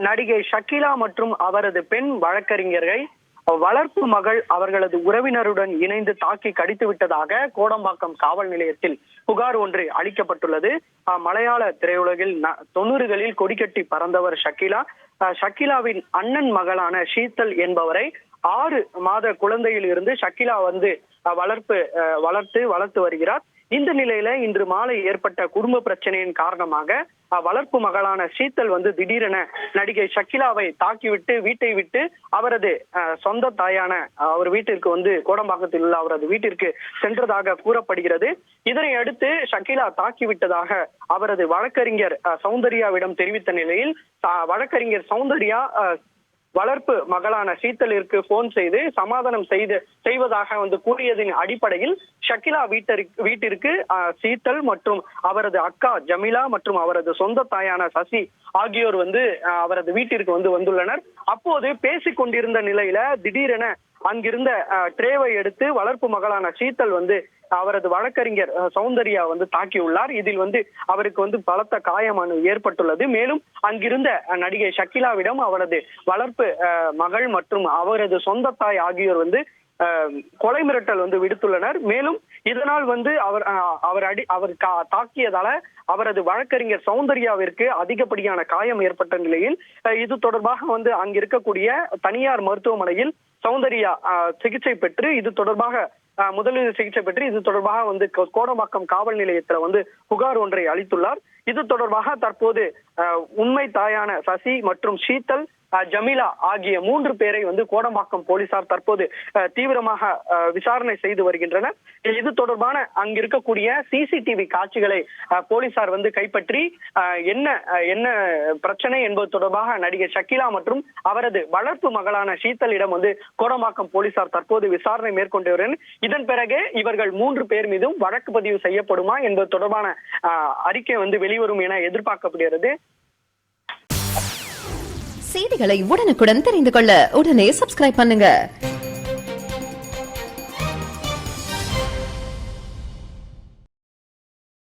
நடிகை ஷக்கீலா மற்றும் அவரது பெண் வழக்கறிஞர்கள் வளர்ப்பு மகள் அவர்களது உறவினருடன் இணைந்து தாக்கி கடித்து விட்டதாக கோடம்பாக்கம் காவல் நிலையத்தில் புகார் ஒன்று அளிக்கப்பட்டுள்ளது. மலையாள திரையுலகில் 90களில் கொடிக்கட்டி பறந்தவர் ஷக்கீலா. ஷக்கீலாவின் அண்ணன் மகளான ஷீத்தல் என்பவரை 6 மாத குழந்தையில் இருந்து ஷக்கீலா வளர்த்து வருகிறார். இந்த நிலையில இன்று மாலை ஏற்பட்ட குடும்ப பிரச்சனையின் காரணமாக வளர்ப்பு மகளான ஷீத்தல் திடீரென நடிகை ஷக்கீலாவை தாக்கிவிட்டு வீட்டை விட்டு அவரது சொந்த தாயான அவர் வீட்டிற்கு கோடம்பாக்கத்தில் உள்ள அவரது வீட்டிற்கு சென்றதாக கூறப்படுகிறது. இதனை அடுத்து ஷக்கீலா தாக்கிவிட்டதாக அவரது வழக்கறிஞர் சௌந்தர்யாவிடம் தெரிவித்த நிலையில் வழக்கறிஞர் சௌந்தர்யா வளர்ப்பு மகளான ஷீத்தலிற்கு போன் செய்து சமாதானம் செய்வதாக கூறியதின் அடிப்படையில் ஷக்கீலா வீட்டிற்கு ஷீத்தல் மற்றும் அவரது அக்கா ஜமீலா மற்றும் அவரது சொந்த தாயான சசி ஆகியோர் அவரது வீட்டிற்கு வந்துள்ளனர். அப்போது பேசிக் கொண்டிருந்த நிலையில திடீரென அங்கிருந்த ட்ரேவை எடுத்து வளர்ப்பு மகளான ஷீத்தல் அவரது வழக்கறிஞர் சௌந்தர்யா தாக்கியுள்ளார். இதில் அவருக்கு பலத்த காயம் ஏற்பட்டுள்ளது. மேலும் அங்கிருந்த நடிகை ஷக்கீலாவிடம் அவரது வளர்ப்பு மகள் மற்றும் அவரது சொந்த தாய் ஆகியோர் கொலை மிரட்டல் விடுத்துள்ளனர். மேலும் இதனால் அவர் தாக்கியதால அவரது வழக்கறிஞர் சௌந்தர்யாவிற்கு அதிகப்படியான காயம் ஏற்பட்ட நிலையில் இது தொடர்பாக அங்க இருக்கக்கூடிய தனியார் மருத்துவமனையில் சௌந்தர்யா சிகிச்சை பெற்று முதலுதவி சிகிச்சை பெற்று இது தொடர்பாக கோடம்பாக்கம் காவல் நிலையத்தில் புகார் ஒன்றை அளித்துள்ளார். இது தொடர்பாக தற்போது உண்மை தாயான சசி மற்றும் ஷீத்தல் ஜமீலா ஆகிய 3 பேரை கோடம்பாக்கம் போலீசார் தற்போது தீவிரமாக விசாரணை செய்து வருகின்றனர். இது தொடர்பான அங்கிருக்கக்கூடிய சிசிடிவி காட்சிகளை போலீசார் கைப்பற்றி என்ன பிரச்சனை என்பது தொடர்பாக நடிகை ஷக்கீலா மற்றும் அவரது வளர்ப்பு மகளான ஷீத்தலிடம் கோடம்பாக்கம் போலீசார் தற்போது விசாரணை மேற்கொண்டு வருகின்றனர். இதன் பிறகு இவர்கள் 3 பேர் மீதும் வழக்கு பதிவு செய்யப்படுமா என்பது தொடர்பான அறிக்கை வெளிவரும் என எதிர்பார்க்கப்படுகிறது. செய்திகளை உடனுக்குடன் தெரிந்து கொள்ள உடனே சப்ஸ்கிரைப் பண்ணுங்க.